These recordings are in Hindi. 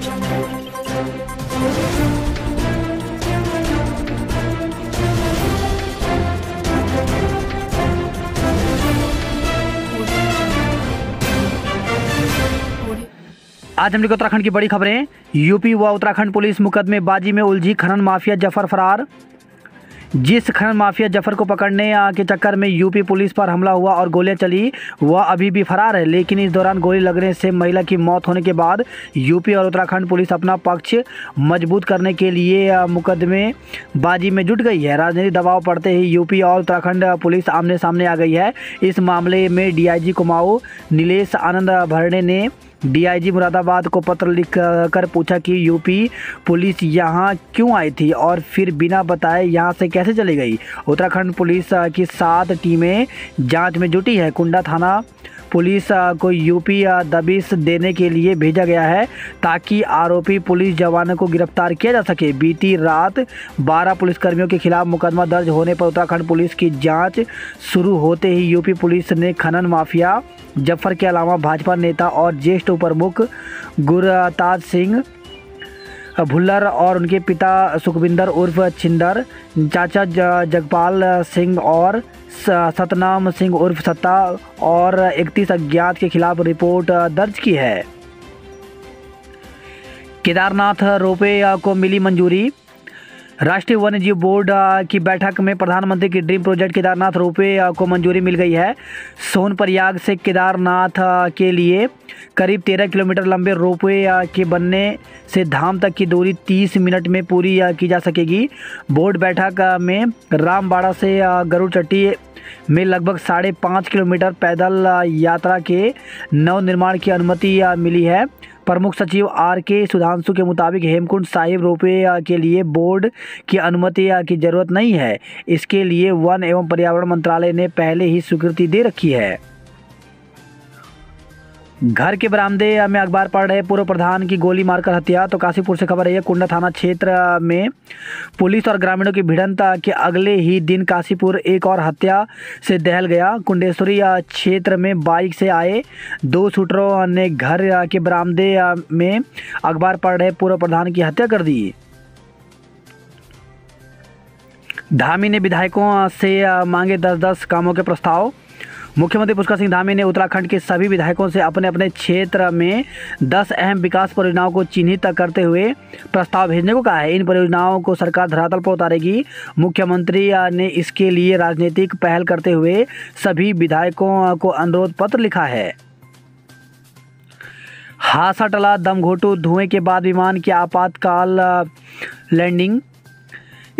आज हम देखो उत्तराखंड की बड़ी खबरें। यूपी व उत्तराखंड पुलिस मुकदमेबाजी में उलझी खनन माफिया जफर फरार। जिस खनन माफिया जफर को पकड़ने के चक्कर में यूपी पुलिस पर हमला हुआ और गोलियां चली, वह अभी भी फरार है। लेकिन इस दौरान गोली लगने से महिला की मौत होने के बाद यूपी और उत्तराखंड पुलिस अपना पक्ष मजबूत करने के लिए मुकदमेबाजी में जुट गई है। राजनीतिक दबाव पड़ते ही यूपी और उत्तराखंड पुलिस आमने सामने आ गई है। इस मामले में डीआईजी कुमाऊं नीलेश आनंद भरणे ने डीआईजी मुरादाबाद को पत्र लिख कर पूछा कि यूपी पुलिस यहां क्यों आई थी और फिर बिना बताए यहां से कैसे चली गई। उत्तराखंड पुलिस की 7 टीमें जांच में जुटी है। कुंडा थाना पुलिस को यूपी दबिश देने के लिए भेजा गया है ताकि आरोपी पुलिस जवानों को गिरफ्तार किया जा सके। बीती रात 12 पुलिसकर्मियों के खिलाफ मुकदमा दर्ज होने पर उत्तराखंड पुलिस की जांच शुरू होते ही यूपी पुलिस ने खनन माफिया जफर के अलावा भाजपा नेता और ज्येष्ठ उप प्रमुख गुरताज सिंह भुल्लर और उनके पिता सुखविंदर उर्फ छिंदर, चाचा जगपाल सिंह और सतनाम सिंह उर्फ सत्ता और 31 अज्ञात के खिलाफ रिपोर्ट दर्ज की है। केदारनाथ रोपवे को मिली मंजूरी। राष्ट्रीय वन्यजीव बोर्ड की बैठक में प्रधानमंत्री की ड्रीम प्रोजेक्ट केदारनाथ रोपवे को मंजूरी मिल गई है। सोनप्रयाग से केदारनाथ के लिए करीब 13 किलोमीटर लंबे रोपवे के बनने से धाम तक की दूरी 30 मिनट में पूरी की जा सकेगी। बोर्ड बैठक में रामबाड़ा से गरुड़ चट्टी में लगभग 5.5 किलोमीटर पैदल यात्रा के नव निर्माण की अनुमति मिली है। प्रमुख सचिव आर.के. सुधांशु के मुताबिक हेमकुंड साहिब रोपवे के लिए बोर्ड की अनुमति की जरूरत नहीं है। इसके लिए वन एवं पर्यावरण मंत्रालय ने पहले ही स्वीकृति दे रखी है। घर के बरामदे में अखबार पढ़ रहे पूर्व प्रधान की गोली मारकर हत्या। तो काशीपुर से खबर है, कुंडा थाना क्षेत्र में पुलिस और ग्रामीणों की भिड़ंत के अगले ही दिन काशीपुर एक और हत्या से दहल गया। कुंडेश्वरी क्षेत्र में बाइक से आए 2 शूटरों ने घर के बरामदे में अखबार पढ़ रहे पूर्व प्रधान की हत्या कर दी। धामी ने विधायकों से मांगे 10-10 कामों के प्रस्ताव। मुख्यमंत्री पुष्कर सिंह धामी ने उत्तराखंड के सभी विधायकों से अपने अपने क्षेत्र में 10 अहम विकास परियोजनाओं को चिन्हित करते हुए प्रस्ताव भेजने को कहा है। इन परियोजनाओं को सरकार धरातल पर उतारेगी। मुख्यमंत्री ने इसके लिए राजनीतिक पहल करते हुए सभी विधायकों को अनुरोध पत्र लिखा है। हादसा टला, दमघोटू धुएं के बाद विमान की आपातकाल लैंडिंग।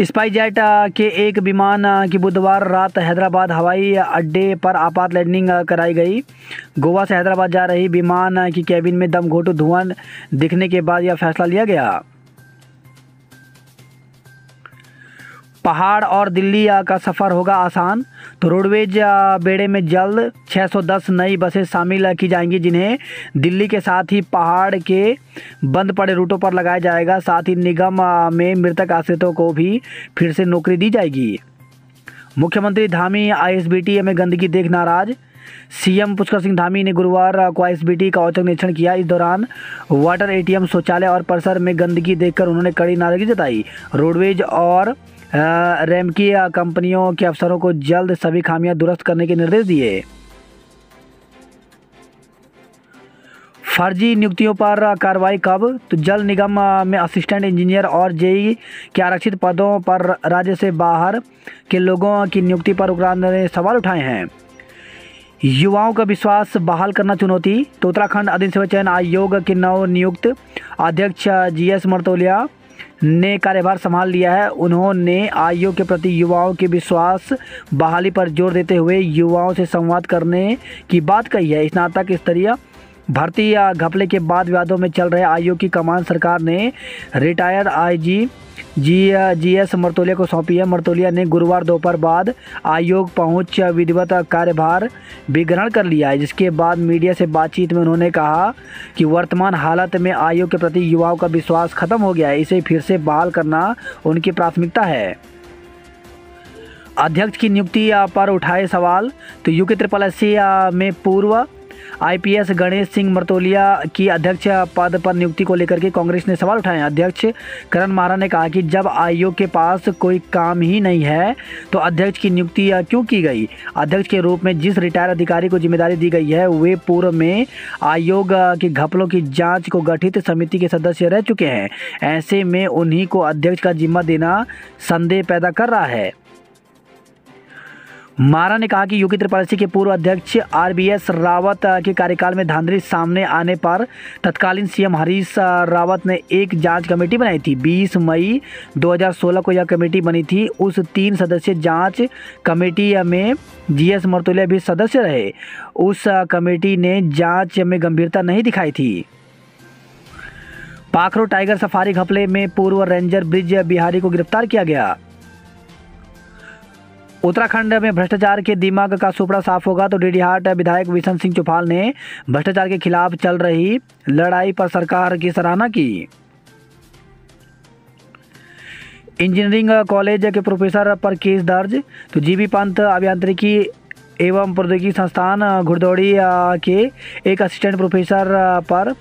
स्पाइसजेट के एक विमान की बुधवार रात हैदराबाद हवाई अड्डे पर आपात लैंडिंग कराई गई। गोवा से हैदराबाद जा रही विमान की कैबिन में दमघोटू धुआं दिखने के बाद यह फैसला लिया गया। पहाड़ और दिल्ली का सफ़र होगा आसान। तो रोडवेज बेड़े में जल्द 610 नई बसें शामिल की जाएंगी, जिन्हें दिल्ली के साथ ही पहाड़ के बंद पड़े रूटों पर लगाया जाएगा। साथ ही निगम में मृतक आश्रितों को भी फिर से नौकरी दी जाएगी। मुख्यमंत्री धामी आईएसबीटी में गंदगी देख नाराज। सीएम पुष्कर सिंह धामी ने गुरुवार को आईएसबीटी का औचक निरीक्षण किया। इस दौरान वाटर एटीएम, शौचालय और परिसर में गंदगी देखकर उन्होंने कड़ी नाराजगी जताई। रोडवेज और रेमकी कंपनियों के अफसरों को जल्द सभी खामियां दुरुस्त करने के निर्देश दिए। फर्जी नियुक्तियों पर कार्रवाई कब? तो जल निगम में असिस्टेंट इंजीनियर और जेई के आरक्षित पदों पर राज्य से बाहर के लोगों की नियुक्ति पर उग्रांत ने सवाल उठाए हैं। युवाओं का विश्वास बहाल करना चुनौती। तो उत्तराखंड अधीन सेवा चयन आयोग के नव नियुक्त अध्यक्ष जीएस मर्तोलिया ने कार्यभार संभाल लिया है। उन्होंने आयोग के प्रति युवाओं के विश्वास बहाली पर जोर देते हुए युवाओं से संवाद करने की बात कही है। स्नातक स्तरीय भर्ती घपले के बाद विवादों में चल रहे आयोग की कमान सरकार ने रिटायर्ड आईजी जीएस मर्तोलिया को सौंपी है। मर्तोलिया ने गुरुवार दोपहर बाद आयोग पहुंच विधिवत कार्यभार भी ग्रहण कर लिया है, जिसके बाद मीडिया से बातचीत में उन्होंने कहा कि वर्तमान हालत में आयोग के प्रति युवाओं का विश्वास खत्म हो गया है। इसे फिर से बहाल करना उनकी प्राथमिकता है। अध्यक्ष की नियुक्ति पर उठाए सवाल। तो यूके SSC में पूर्व आईपीएस गणेश सिंह मर्तोलिया की अध्यक्ष पद पर नियुक्ति को लेकर के कांग्रेस ने सवाल उठाए। अध्यक्ष करण मारा ने कहा कि जब आयोग के पास कोई काम ही नहीं है तो अध्यक्ष की नियुक्ति क्यों की गई। अध्यक्ष के रूप में जिस रिटायर्ड अधिकारी को जिम्मेदारी दी गई है वे पूर्व में आयोग के घपलों की जांच को गठित समिति के सदस्य रह चुके हैं। ऐसे में उन्हीं को अध्यक्ष का जिम्मा देना संदेह पैदा कर रहा है। मारा ने कहा कि यूपी त्रिपाठी के पूर्व अध्यक्ष आरबीएस रावत के कार्यकाल में धांधली सामने आने पर तत्कालीन सीएम हरीश रावत ने एक जांच कमेटी बनाई थी। 20 मई 2016 को यह कमेटी बनी थी। उस 3 सदस्यीय जांच कमेटी में जीएस मर्तोलिया भी सदस्य रहे। उस कमेटी ने जांच में गंभीरता नहीं दिखाई थी। पाखरो टाइगर सफारी घपले में पूर्व रेंजर ब्रिज बिहारी को गिरफ्तार किया गया। उत्तराखंड में भ्रष्टाचार के दिमाग का सुपड़ा साफ होगा तो डीडीहाट विधायक बिशन सिंह चौपाल ने भ्रष्टाचार के खिलाफ चल रही लड़ाई पर सरकार की सराहना की। इंजीनियरिंग कॉलेज के प्रोफेसर पर केस दर्ज तो जीबी पंत अभियांत्रिकी एवं प्रौद्योगिकी संस्थान घुड़दौड़ी के एक असिस्टेंट प्रोफेसर पर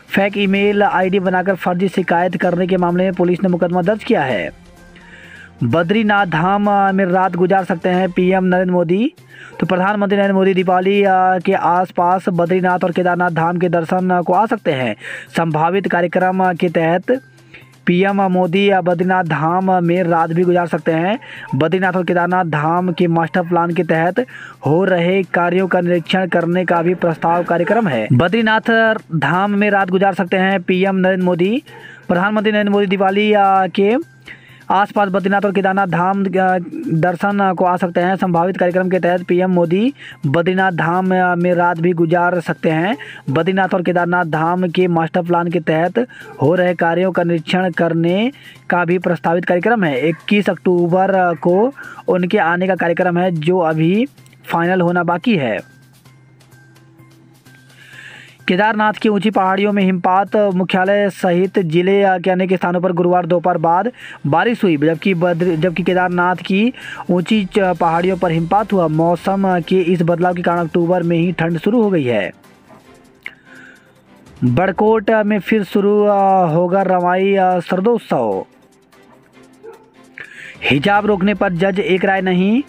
फेक ईमेल आईडी बनाकर फर्जी शिकायत करने के मामले में पुलिस ने मुकदमा दर्ज किया है। बद्रीनाथ धाम में रात गुजार सकते हैं पीएम नरेंद्र मोदी तो प्रधानमंत्री नरेंद्र मोदी दीपावली के आसपास बद्रीनाथ और केदारनाथ धाम के दर्शन को आ सकते हैं। संभावित कार्यक्रम के तहत पीएम मोदी बद्रीनाथ धाम में रात भी गुजार सकते हैं। बद्रीनाथ और केदारनाथ धाम के मास्टर प्लान के तहत हो रहे कार्यों का निरीक्षण करने का भी प्रस्ताव कार्यक्रम है। बद्रीनाथ धाम में रात गुजार सकते हैं पीएम नरेंद्र मोदी प्रधानमंत्री नरेंद्र मोदी दीपावली के आसपास बद्रीनाथ और केदारनाथ धाम दर्शन को आ सकते हैं। संभावित कार्यक्रम के तहत पीएम मोदी बद्रीनाथ धाम में रात भी गुजार सकते हैं। बद्रीनाथ और केदारनाथ धाम के मास्टर प्लान के तहत हो रहे कार्यों का निरीक्षण करने का भी प्रस्तावित कार्यक्रम है। 21 अक्टूबर को उनके आने का कार्यक्रम है जो अभी फाइनल होना बाकी है। केदारनाथ की ऊंची पहाड़ियों में हिमपात मुख्यालय सहित जिले के अनेक स्थानों पर गुरुवार दोपहर बाद बारिश हुई जबकि केदारनाथ की ऊंची पहाड़ियों पर हिमपात हुआ। मौसम के इस बदलाव के कारण अक्टूबर में ही ठंड शुरू हो गई है। बड़कोट में फिर शुरू होगा रवाई सर्दोत्सव। हिजाब रोकने पर जज एक राय नहीं।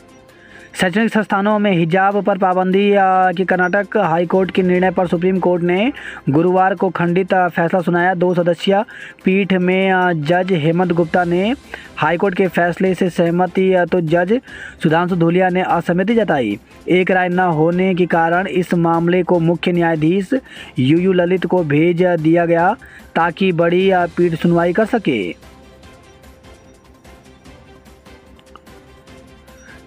शैक्षणिक संस्थानों में हिजाब पर पाबंदी के कर्नाटक हाईकोर्ट के निर्णय पर सुप्रीम कोर्ट ने गुरुवार को खंडित फैसला सुनाया। 2 सदस्यीय पीठ में जज हेमंत गुप्ता ने हाईकोर्ट के फैसले से सहमति तो जज सुधांशु धूलिया ने असहमति जताई। एक राय न होने के कारण इस मामले को मुख्य न्यायाधीश यूयू ललित को भेज दिया गया ताकि बड़ी पीठ सुनवाई कर सके।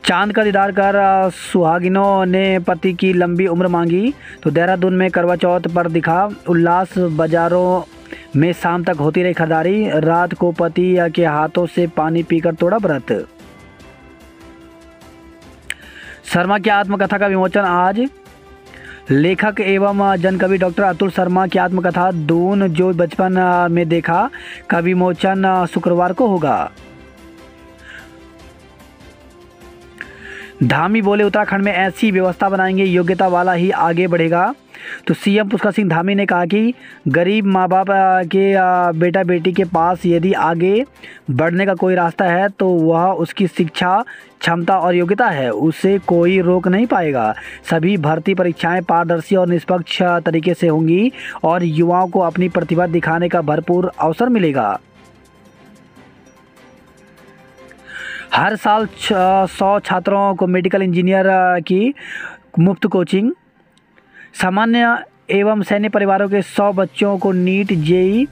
चांद का दीदार कर सुहागिनों ने पति की लंबी उम्र मांगी तो देहरादून में करवा चौथ पर दिखा उल्लास। बाजारों में शाम तक होती रही खरीदारी। रात को पति के हाथों से पानी पीकर तोड़ा व्रत। शर्मा की आत्मकथा का विमोचन आज। लेखक एवं जनकवि डॉक्टर अतुल शर्मा की आत्मकथा दून जो बचपन में देखा का विमोचन शुक्रवार को होगा। धामी बोले उत्तराखंड में ऐसी व्यवस्था बनाएंगे योग्यता वाला ही आगे बढ़ेगा तो सीएम पुष्कर सिंह धामी ने कहा कि गरीब माँ बाप के बेटा बेटी के पास यदि आगे बढ़ने का कोई रास्ता है तो वह उसकी शिक्षा क्षमता और योग्यता है। उसे कोई रोक नहीं पाएगा। सभी भर्ती परीक्षाएं पारदर्शी और निष्पक्ष तरीके से होंगी और युवाओं को अपनी प्रतिभा दिखाने का भरपूर अवसर मिलेगा। हर साल 100 छात्रों को मेडिकल इंजीनियर की मुफ्त कोचिंग। सामान्य एवं सैन्य परिवारों के 100 बच्चों को नीट जेई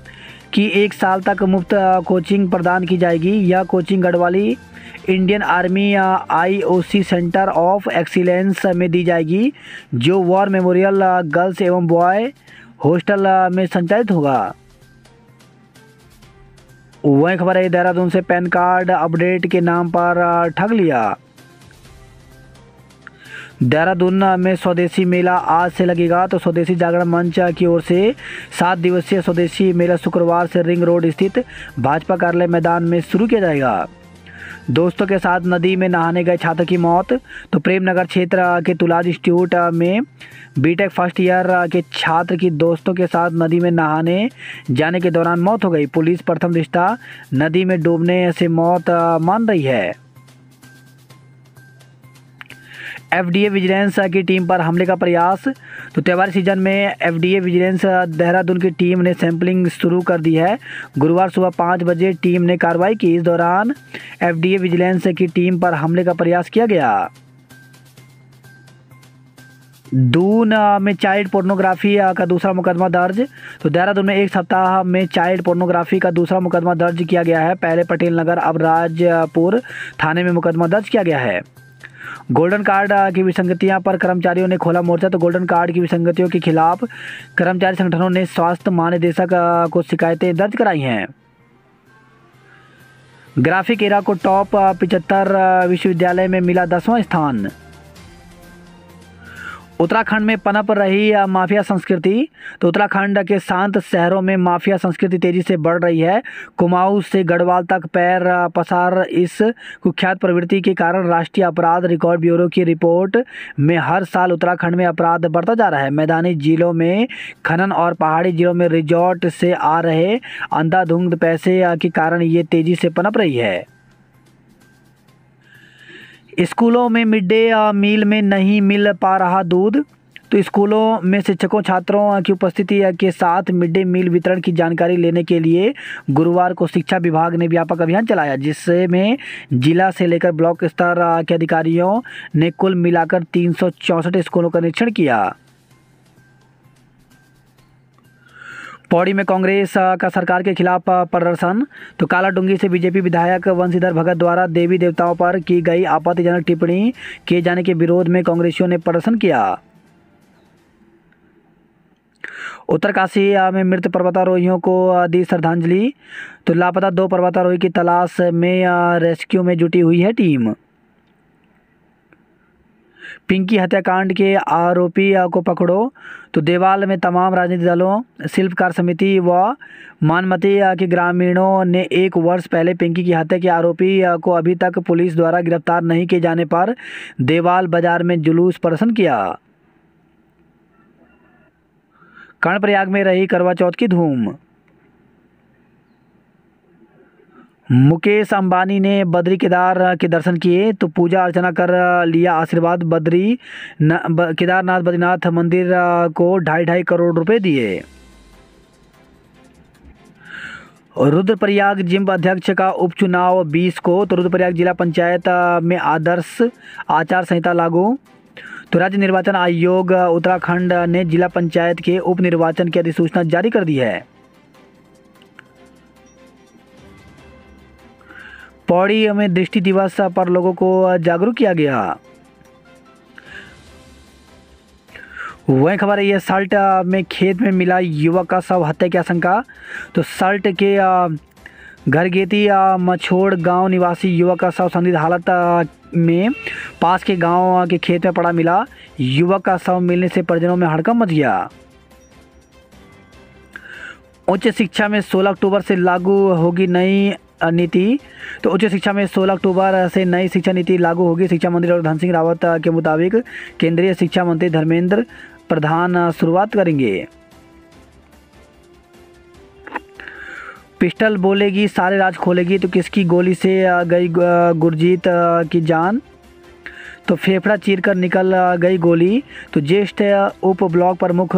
की 1 साल तक मुफ्त कोचिंग प्रदान की जाएगी। यह coaching Garhwali Indian army IOC centre of excellence में दी जाएगी जो वॉर मेमोरियल गर्ल्स एवं बॉय हॉस्टल में संचालित होगा। वही खबर है देहरादून से पैन कार्ड अपडेट के नाम पर ठग लिया। देहरादून में स्वदेशी मेला आज से लगेगा तो स्वदेशी जागरण मंच की ओर से 7 दिवसीय स्वदेशी मेला शुक्रवार से रिंग रोड स्थित भाजपा कार्यालय मैदान में शुरू किया जाएगा। दोस्तों के साथ नदी में नहाने गए छात्र की मौत। तो प्रेमनगर क्षेत्र के तुलाज इंस्टीट्यूट में बीटेक फर्स्ट ईयर के छात्र की दोस्तों के साथ नदी में नहाने जाने के दौरान मौत हो गई। पुलिस प्रथम दृष्टया नदी में डूबने से मौत मान रही है। एफडीए विजिलेंस की टीम पर हमले का प्रयास। तो त्योहारी सीजन में एफडीए विजिलेंस देहरादून की टीम ने सैंपलिंग शुरू कर दी है। गुरुवार सुबह 5 बजे टीम ने कार्रवाई की। इस दौरान एफडीए विजिलेंस की टीम पर हमले का प्रयास किया गया। दून में चाइल्ड पोर्नोग्राफी का दूसरा मुकदमा दर्ज। तो देहरादून में एक सप्ताह में चाइल्ड पोर्नोग्राफी का दूसरा मुकदमा दर्ज किया गया है। पहले पटेल नगर, अब राजपुर थाने में मुकदमा दर्ज किया गया है। गोल्डन कार्ड की विसंगतियां पर कर्मचारियों ने खोला मोर्चा। तो गोल्डन कार्ड की विसंगतियों के खिलाफ कर्मचारी संगठनों ने स्वास्थ्य महानिदेशक को शिकायतें दर्ज कराई हैं। ग्राफिक एरा को टॉप 75 विश्वविद्यालय में मिला 10वां स्थान। उत्तराखंड में पनप रही माफिया संस्कृति। तो उत्तराखंड के शांत शहरों में माफिया संस्कृति तेजी से बढ़ रही है। कुमाऊं से गढ़वाल तक पैर पसार इस कुख्यात प्रवृत्ति के कारण राष्ट्रीय अपराध रिकॉर्ड ब्यूरो की रिपोर्ट में हर साल उत्तराखंड में अपराध बढ़ता जा रहा है। मैदानी जिलों में खनन और पहाड़ी जिलों में रिजॉर्ट से आ रहे अंधाधुंध पैसे के कारण ये तेजी से पनप रही है। स्कूलों में मिड डे मील में नहीं मिल पा रहा दूध। तो स्कूलों में शिक्षकों छात्रों की उपस्थिति के साथ मिड डे मील वितरण की जानकारी लेने के लिए गुरुवार को शिक्षा विभाग ने व्यापक अभियान चलाया, जिसमें जिला से लेकर ब्लॉक स्तर के अधिकारियों ने कुल मिलाकर 364 स्कूलों का निरीक्षण किया। पौड़ी में कांग्रेस का सरकार के खिलाफ प्रदर्शन। तो कालाडूंगी से बीजेपी विधायक वंशीधर भगत द्वारा देवी देवताओं पर की गई आपत्तिजनक टिप्पणी किए जाने के विरोध में कांग्रेसियों ने प्रदर्शन किया। उत्तरकाशी में मृत पर्वतारोहियों को दी श्रद्धांजलि। तो लापता 2 पर्वतारोही की तलाश में रेस्क्यू में जुटी हुई है टीम। पिंकी हत्याकांड के आरोपी को पकड़ो। तो देवाल में तमाम राजनीतिक दलों, शिल्पकार समिति व मानमती के ग्रामीणों ने 1 वर्ष पहले पिंकी की हत्या के आरोपी को अभी तक पुलिस द्वारा गिरफ्तार नहीं किए जाने पर देवाल बाजार में जुलूस प्रदर्शन किया। कर्णप्रयाग में रही करवा चौथ की धूम। मुकेश अंबानी ने बद्री केदार के दर्शन किए। तो पूजा अर्चना कर लिया आशीर्वाद। केदारनाथ बद्रीनाथ मंदिर को 2.5 करोड़ रुपए दिए। रुद्रप्रयाग जिम अध्यक्ष का उपचुनाव 20 को। तो रुद्रप्रयाग जिला पंचायत में आदर्श आचार संहिता लागू। तो राज्य निर्वाचन आयोग उत्तराखंड ने जिला पंचायत के उप निर्वाचन की अधिसूचना जारी कर दी है। पौड़ी में दृष्टि दिवस पर लोगों को जागरूक किया गया। वही खबर है, ये सल्ट में खेत में मिला युवक का शव, हत्या की आशंका। तो सल्ट के घरगेती मछोड़ गांव निवासी युवक का शव संदिग्ध हालत में पास के गांव के खेत में पड़ा मिला। युवक का शव मिलने से परिजनों में हड़कंप मच गया। उच्च शिक्षा में 16 अक्टूबर से लागू होगी नई नीति। तो उच्च शिक्षा में 16 अक्टूबर से नई शिक्षा नीति लागू होगी। शिक्षा मंत्री डॉक्टर धन सिंह रावत के मुताबिक केंद्रीय शिक्षा मंत्री धर्मेंद्र प्रधान शुरुआत करेंगे। पिस्टल बोलेगी सारे राज खोलेगी। तो किसकी गोली से गई गुरजीत की जान। तो फेफड़ा चीरकर निकल गई गोली। तो ज्येष्ठ उप ब्लॉक प्रमुख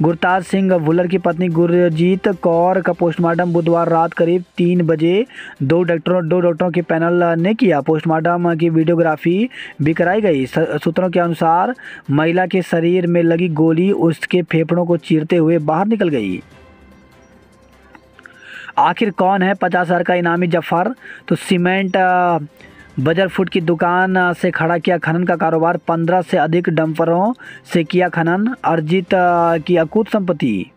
गुरताज सिंह भुल्लर की पत्नी गुरजीत कौर का पोस्टमार्टम बुधवार रात करीब 3 बजे 2 डॉक्टरों के पैनल ने किया। पोस्टमार्टम की वीडियोग्राफी भी कराई गई। सूत्रों के अनुसार महिला के शरीर में लगी गोली उसके फेफड़ों को चीरते हुए बाहर निकल गई। आखिर कौन है 50,000 का इनामी जफर। तो सीमेंट बजर फुट की दुकान से खड़ा किया खनन का कारोबार। 15 से अधिक डंपरों से किया खनन, अर्जित की अकूत संपत्ति।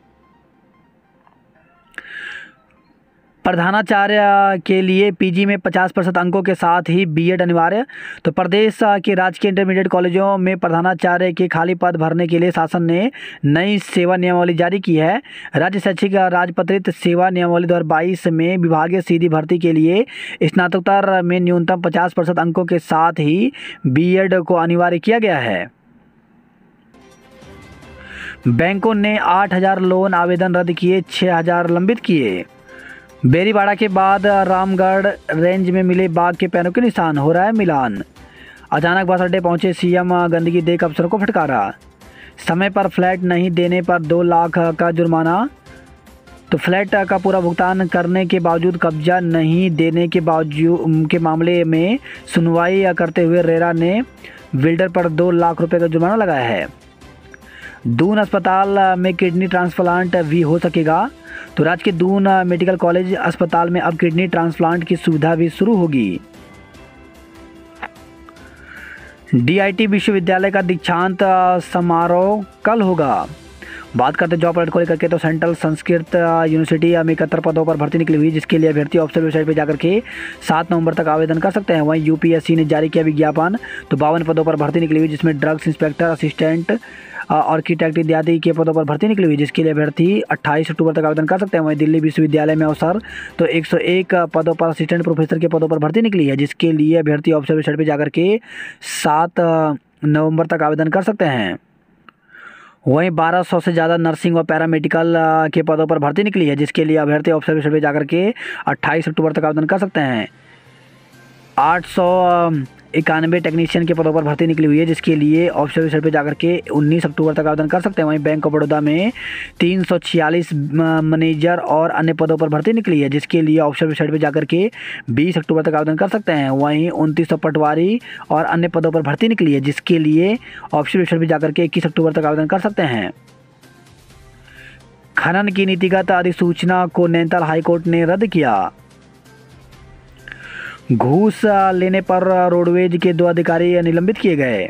प्रधानाचार्य के लिए पीजी में 50% अंकों के साथ ही बीएड अनिवार्य। तो प्रदेश के राजकीय इंटरमीडिएट कॉलेजों में प्रधानाचार्य के खाली पद भरने के लिए शासन ने नई सेवा नियमावली जारी की है। राज्य शैक्षिक राजपत्रित सेवा नियमावली 2022 में विभागीय सीधी भर्ती के लिए स्नातकोत्तर में न्यूनतम 50% अंकों के साथ ही बीएड को अनिवार्य किया गया है। बैंकों ने 8,000 लोन आवेदन रद्द किए, 6,000 लंबित किए। बेरीबाड़ा के बाद रामगढ़ रेंज में मिले बाघ के पैरों के निशान, हो रहा है मिलान। अचानक बस अड्डे पहुंचे सीएम, गंदगी देख अफसरों को फटकारा। समय पर फ्लैट नहीं देने पर 2 लाख का जुर्माना। तो फ्लैट का पूरा भुगतान करने के बावजूद कब्जा नहीं देने के मामले में सुनवाई करते हुए रेरा ने बिल्डर पर 2 लाख रुपए का जुर्माना लगाया है। दून अस्पताल में किडनी ट्रांसप्लांट भी हो सकेगा। तो राज्य के दून मेडिकल कॉलेज अस्पताल में अब किडनी ट्रांसप्लांट की सुविधा भी शुरू होगी। डीआईटी विश्वविद्यालय का दीक्षांत समारोह कल होगा। बात करते जॉब अलर्ट को लेकर के, तो सेंट्रल संस्कृत यूनिवर्सिटी में 71 पदों पर भर्ती निकली हुई, जिसके लिए अभ्यर्थी ऑफिशियल वेबसाइट पर जाकर के 7 नवंबर तक आवेदन कर सकते हैं। वहीं यूपीएससी ने जारी किया विज्ञापन। तो 52 पदों पर भर्ती निकली हुई, जिसमें ड्रग्स इंस्पेक्टर, असिस्टेंट, आर्किटेक्ट इत्यादि के पदों पर भर्ती निकली हुई, जिसके लिए अभ्यर्थी 28 अक्टूबर तक आवेदन कर सकते हैं। वहीं दिल्ली विश्वविद्यालय में अवसर तो 101 पदों पर असिस्टेंट प्रोफेसर के पदों पर भर्ती निकली है, जिसके लिए अभ्यर्थी ऑफिशियल वेबसाइट पर जाकर के 7 नवंबर तक आवेदन कर सकते हैं। वहीं 1200 से ज़्यादा नर्सिंग और पैरामेडिकल के पदों पर भर्ती निकली है, जिसके लिए अभ्यर्थी ऑफिशियल वेबसाइट पर जाकर के 28 अक्टूबर तक आवेदन कर सकते हैं। 891 टेक्नीशियन के पदों पर भर्ती निकली हुई है, जिसके लिए ऑफिशियल वेबसाइट पर जाकर के 19 अक्टूबर तक आवेदन कर सकते हैं। वहीं बैंक ऑफ बड़ौदा में 346 मैनेजर और अन्य पदों पर भर्ती निकली है, जिसके लिए ऑफिशियल वेबसाइट पर जाकर के 20 अक्टूबर तक आवेदन कर सकते हैं। वहीं 2900 पटवारी और अन्य पदों पर भर्ती निकली है, जिसके लिए ऑफिशियल वेबसाइट पर जाकर के 21 अक्टूबर तक आवेदन कर सकते हैं। खनन की नीतिगत अधिसूचना को नैनीताल हाईकोर्ट ने रद्द किया। घूस लेने पर रोडवेज के 2 अधिकारी निलंबित किए गए।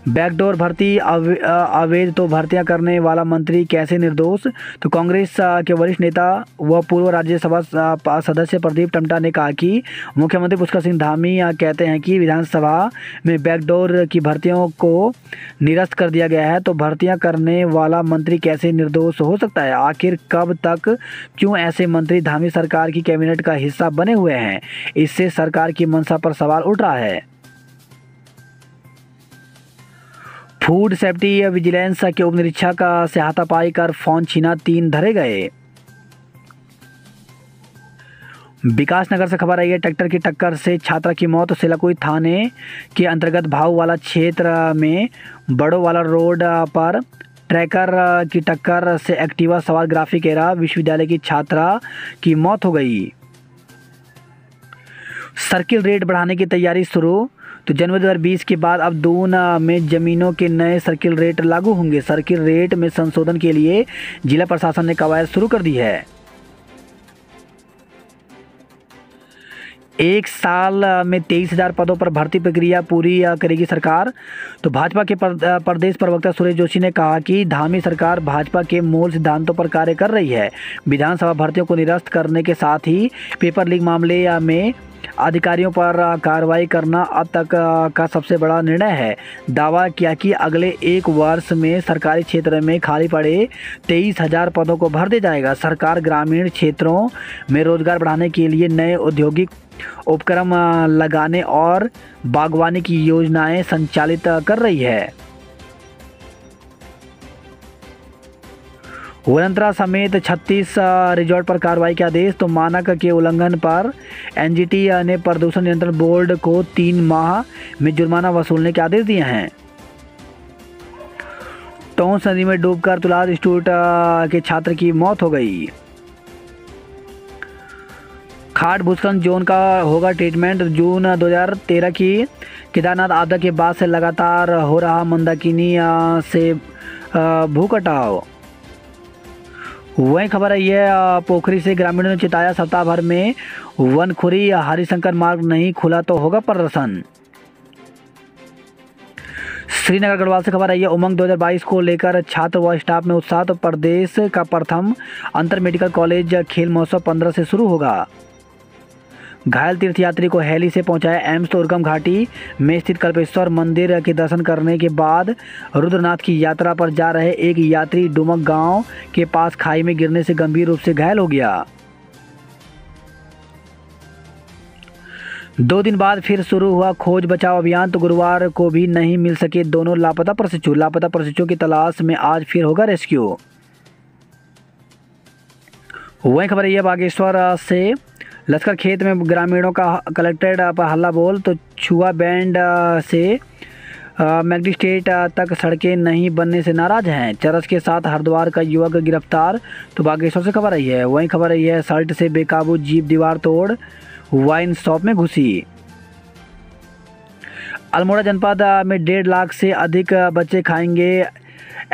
बैकडोर भर्ती अवैध तो भर्तियां करने वाला मंत्री कैसे निर्दोष। तो कांग्रेस के वरिष्ठ नेता व पूर्व राज्यसभा सदस्य प्रदीप टम्टा ने कहा कि मुख्यमंत्री पुष्कर सिंह धामी कहते हैं कि विधानसभा में बैकडोर की भर्तियों को निरस्त कर दिया गया है, तो भर्तियां करने वाला मंत्री कैसे निर्दोष हो सकता है। आखिर कब तक क्यों ऐसे मंत्री धामी सरकार की कैबिनेट का हिस्सा बने हुए हैं, इससे सरकार की मंशा पर सवाल उठ रहा है। फूड सेफ्टी विजिलेंस के उप निरीक्षक से हाथापाई कर फोन छीना, 3 धरे गए। विकासनगर से खबर आई है, ट्रैक्टर की टक्कर से छात्रा की मौत। सिलाकुई थाने के अंतर्गत भाऊ वाला क्षेत्र में बड़ो वाला रोड पर ट्रैकर की टक्कर से एक्टिवा सवार ग्राफिक एरा विश्वविद्यालय की छात्रा की मौत हो गई। सर्किल रेट बढ़ाने की तैयारी शुरू। तो जनवरी 2020 के बाद अब दून में ज़मीनों के नए सर्किल रेट लागू होंगे। सर्किल रेट में संशोधन के लिए जिला प्रशासन ने कवायद शुरू कर दी है। 1 साल में 23,000 पदों पर भर्ती प्रक्रिया पूरी करेगी सरकार। तो भाजपा के प्रदेश प्रवक्ता सुरेश जोशी ने कहा कि धामी सरकार भाजपा के मूल सिद्धांतों पर कार्य कर रही है। विधानसभा भर्तियों को निरस्त करने के साथ ही पेपर लीक मामले में अधिकारियों पर कार्रवाई करना अब तक का सबसे बड़ा निर्णय है। दावा किया कि अगले 1 वर्ष में सरकारी क्षेत्र में खाली पड़े 23,000 पदों को भर दिया जाएगा। सरकार ग्रामीण क्षेत्रों में रोजगार बढ़ाने के लिए नए औद्योगिक उपक्रम लगाने और बागवानी की योजनाएं संचालित कर रही है। वनंतरा समेत 36 रिजॉर्ट पर कार्रवाई के आदेश। तो मानक के उल्लंघन पर एनजीटी ने प्रदूषण नियंत्रण बोर्ड को 3 माह में जुर्माना वसूलने के आदेश दिए हैं। टोंस नदी में डूबकर तुलाद इंस्टीट्यूट के छात्र की मौत हो गई। खाट भूस्खलन जोन का होगा ट्रीटमेंट। जून 2013 की केदारनाथ आपदा के बाद से लगातार हो रहा मंदाकिनी से भू कटाव। वही खबर है ये पोखरी से ग्रामीणों ने चिताया सप्ताह भर में वनखुरी, हरिशंकर मार्ग नहीं खुला तो होगा प्रदर्शन। श्रीनगर गढ़वाल से खबर आई है। उमंग 2022 को लेकर छात्र व स्टाफ में उत्साह। तो प्रदेश का प्रथम अंतर मेडिकल कॉलेज खेल महोत्सव 15 से शुरू होगा। घायल तीर्थयात्री को हेली से पहुंचाया एम्स। तो उर्गम घाटी में स्थित कल्पेश्वर मंदिर के दर्शन करने के बाद रुद्रनाथ की यात्रा पर जा रहे एक यात्री डुमक गांव के पास खाई में गिरने से गंभीर रूप से घायल हो गया। 2 दिन बाद फिर शुरू हुआ खोज बचाव अभियान। तो गुरुवार को भी नहीं मिल सके दोनों लापता प्रशिक्षुओं की तलाश में आज फिर होगा रेस्क्यू। वही खबर है बागेश्वर से। लश्कर खेत में ग्रामीणों का कलेक्ट्रेट पर हल्ला बोल। तो छुआ बैंड से मैजिस्ट्रेट तक सड़कें नहीं बनने से नाराज हैं। चरस के साथ हरिद्वार का युवक गिरफ्तार। तो बागेश्वर से खबर आई है। वहीं खबर आई है सल्ट से बेकाबू जीप दीवार तोड़ वाइन शॉप में घुसी। अल्मोड़ा जनपद में 1.5 लाख से अधिक बच्चे खाएंगे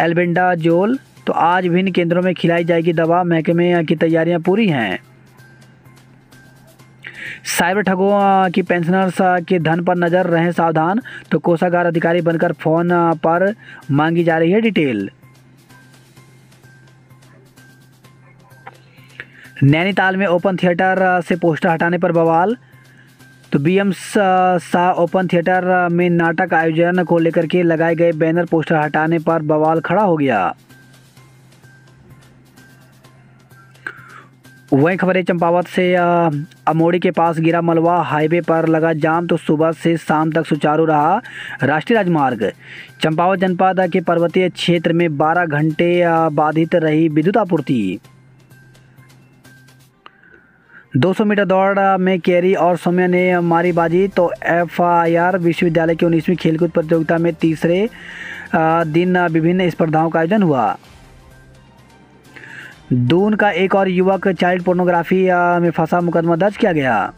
एल्बेंडाजोल। तो आज विभिन्न केंद्रों में खिलाई जाएगी दवा। महकमे की तैयारियां पूरी हैं। साइबर ठगों की पेंशनर्स के धन पर नजर रहें सावधान। तो कोषागार अधिकारी बनकर फोन पर मांगी जा रही है डिटेल। नैनीताल में ओपन थिएटर से पोस्टर हटाने पर बवाल। तो बीएम शाह ओपन थिएटर में नाटक आयोजन को लेकर के लगाए गए बैनर पोस्टर हटाने पर बवाल खड़ा हो गया। वहीं खबर है चंपावत से अमोड़ी के पास गिरा मलबा। हाईवे पर लगा जाम। तो सुबह से शाम तक सुचारू रहा राष्ट्रीय राजमार्ग। चंपावत जनपद के पर्वतीय क्षेत्र में 12 घंटे बाधित रही विद्युत आपूर्ति। 200 मीटर दौड़ में कैरी और सौम्या ने मारी बाजी। तो FIR विश्वविद्यालय की 19वीं खेलकूद प्रतियोगिता में तीसरे दिन विभिन्न स्पर्धाओं का आयोजन हुआ। दून का एक और युवक चाइल्ड पोर्नोग्राफी में फंसा, मुकदमा दर्ज किया गया।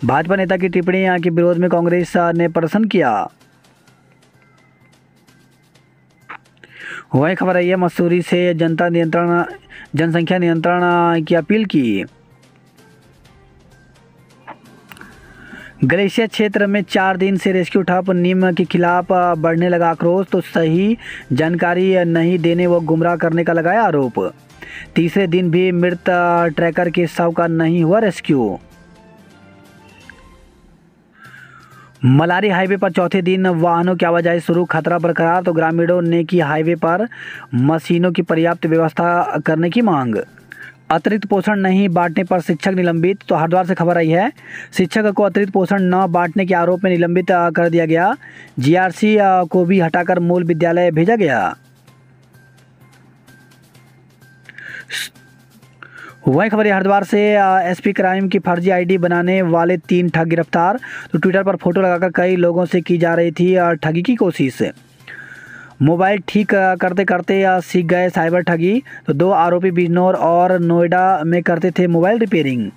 भाजपा नेता की टिप्पणी के विरोध में कांग्रेस ने प्रदर्शन किया। वही खबर आई है मसूरी से जनसंख्या नियंत्रण की अपील की। ग्लेशियर क्षेत्र में 4 दिन से रेस्क्यू ठप। नीम के खिलाफ बढ़ने लगा आक्रोश। तो सही जानकारी नहीं देने व गुमराह करने का लगाया आरोप। तीसरे दिन भी मृत ट्रैकर के शव का नहीं हुआ रेस्क्यू। मलारी हाईवे पर चौथे दिन वाहनों की आवाजाही शुरू, खतरा बरकरार। तो ग्रामीणों ने की हाईवे पर मशीनों की पर्याप्त व्यवस्था करने की मांग। अतिरिक्त पोषण नहीं बांटने पर शिक्षक निलंबित। तो हरिद्वार से खबर आई है शिक्षक को अतिरिक्त पोषण न बांटने के आरोप में निलंबित कर दिया गया। GRC को भी हटाकर मूल विद्यालय भेजा गया। वहीं खबर है हरिद्वार से SP क्राइम की फर्जी ID बनाने वाले 3 ठग गिरफ्तार। तो ट्विटर पर फोटो लगाकर कई लोगों से की जा रही थी ठगी की कोशिश। मोबाइल ठीक करते करते सीख गए साइबर ठगी। तो 2 आरोपी बिजनौर और नोएडा में करते थे मोबाइल रिपेयरिंग।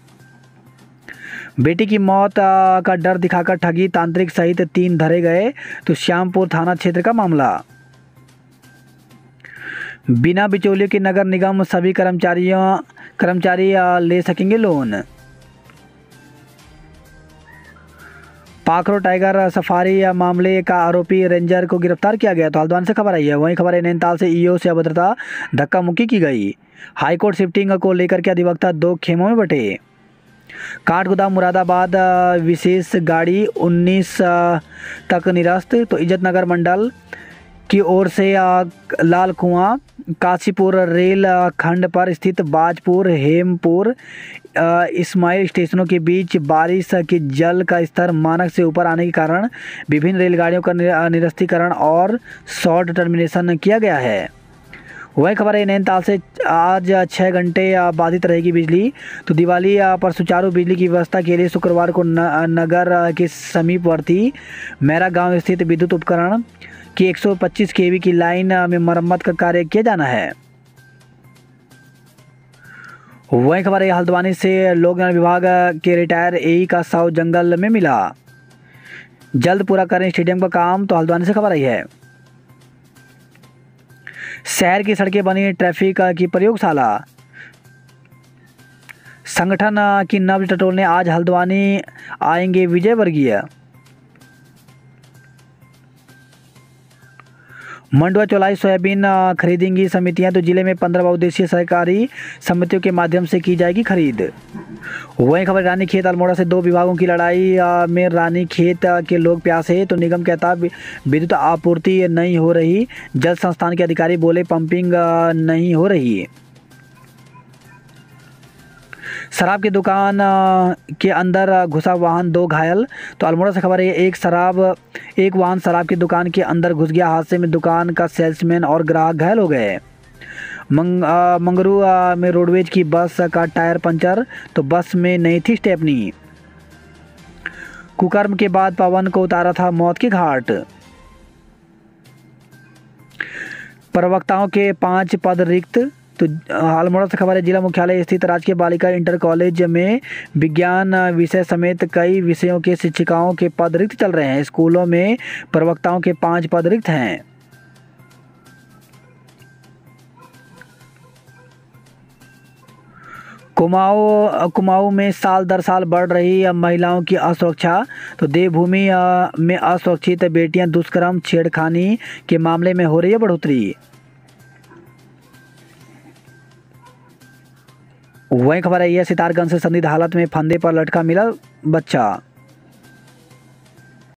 बेटी की मौत का डर दिखाकर ठगी, तांत्रिक सहित 3 धरे गए। तो श्यामपुर थाना क्षेत्र का मामला। बिना बिचौलियों के नगर निगम सभी कर्मचारी ले सकेंगे लोन। पाखरो टाइगर सफारी मामले का आरोपी रेंजर को गिरफ्तार किया गया। तो हल्द्वानी से खबर आई है। वहीं खबर है नैनीताल से EO से अभद्रता, धक्का मुक्की की गई। हाईकोर्ट शिफ्टिंग को लेकर के अधिवक्ता 2 खेमों में बटे। काठगोदाम मुरादाबाद विशेष गाड़ी 19 तक निरस्त। तो इज्जत नगर मंडल की ओर से लाल कुआं काशीपुर रेल खंड पर स्थित बाजपुर हेमपुर इस्माइल स्टेशनों के बीच बारिश के जल का स्तर मानक से ऊपर आने के कारण विभिन्न रेलगाड़ियों का निरस्तीकरण और शॉर्ट टर्मिनेशन किया गया है। वही खबर है नैनीताल से आज 6 घंटे बाधित रहेगी बिजली। तो दिवाली पर सुचारू बिजली की व्यवस्था के लिए शुक्रवार को नगर के समीपवर्ती मैरा गांव स्थित विद्युत उपकरण की 125 kV की लाइन में मरम्मत का कार्य किया जाना है। वही खबर है हल्द्वानी से लोक निर्माण विभाग के रिटायर AE का शव जंगल में मिला। जल्द पूरा करें स्टेडियम का काम। तो हल्द्वानी से खबर आई है शहर की सड़कें बनी ट्रैफिक की प्रयोगशाला। संगठन की नब्ज टटोलने आज हल्द्वानी आएंगे विजय वर्गीय। मंडुआ चौलाई सोयाबीन खरीदेंगी समितियां, तो जिले में 15 बहुउद्देशीय सहकारी समितियों के माध्यम से की जाएगी खरीद। वहीं खबर रानीखेत अल्मोड़ा से 2 विभागों की लड़ाई में रानीखेत के लोग प्यासे, तो निगम कहता विद्युत आपूर्ति नहीं हो रही। जल संस्थान के अधिकारी बोले पंपिंग नहीं हो रही। शराब की दुकान के अंदर घुसा वाहन, 2 घायल। तो अल्मोड़ा से खबर है, एक वाहन शराब की दुकान के अंदर घुस गया। हादसे में दुकान का सेल्समैन और ग्राहक घायल हो गए। मंगरू में रोडवेज की बस का टायर पंचर, तो बस में नहीं थी स्टेपनी। कुकर्म के बाद पवन को उतारा था मौत के घाट। प्रवक्ताओं के 5 पद रिक्त। तो अल्मोड़ा से खबर है, जिला मुख्यालय स्थित राजकीय बालिका इंटर कॉलेज में विज्ञान विषय समेत कई विषयों के शिक्षिकाओं के पद रिक्त चल रहे हैं। स्कूलों में प्रवक्ताओं के 5 पद रिक्त हैं। कुमाऊं में साल दर साल बढ़ रही महिलाओं की असुरक्षा। तो देवभूमि में असुरक्षित बेटियां दुष्कर्म छेड़खानी के मामले में हो रही है बढ़ोतरी। वहीं खबर है, यह सितारगंज से संदिग्ध हालत में फंदे पर लटका मिला बच्चा।